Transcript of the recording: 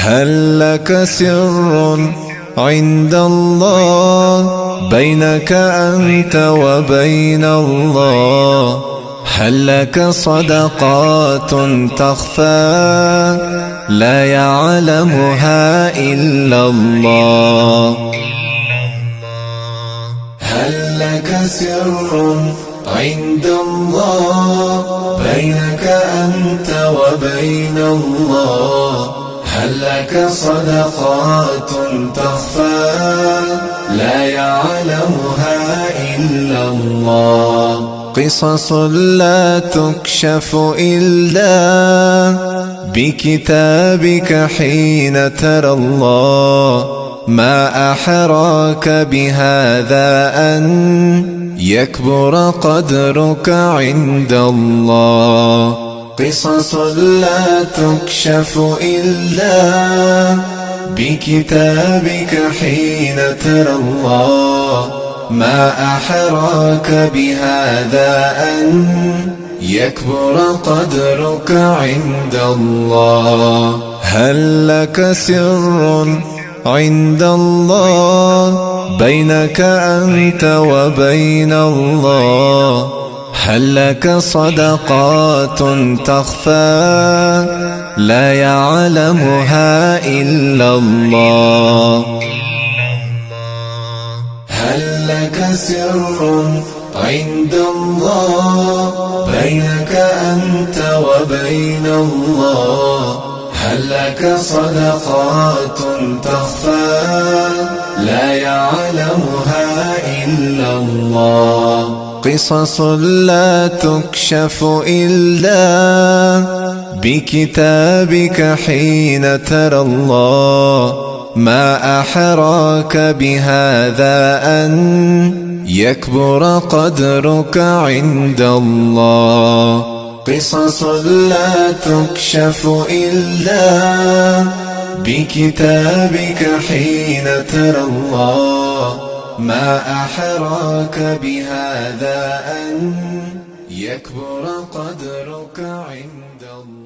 هل لك سر عند الله بينك أنت وبين الله؟ هل لك صدقات تخفى لا يعلمها إلا الله؟ هل لك سر عند الله بينك أنت وبين الله؟ هل لك صدقات تخفى لا يعلمها إلا الله؟ قصص لا تكشف إلا بكتابك حين ترى الله. ما أحراك بهذا أن يكبر قدرك عند الله. قصص لا تكشف إلا بكتابك حين ترى الله. ما أحراك بهذا أن يكبر قدرك عند الله. هل لك سر عند الله بينك أنت وبين الله؟ هل لك صدقات تخفى لا يعلمها إلا الله؟ هل لك سر عند الله بينك أنت وبين الله؟ هل لك صدقات تخفى لا يعلمها إلا الله؟ قصص لا تكشف إلا بكتابك حين ترى الله. ما أحراك بهذا أن يكبر قدرك عند الله. قصص لا تكشف إلا بكتابك حين ترى الله. ما أحراك بهذا أن يكبر قدرك عند الله.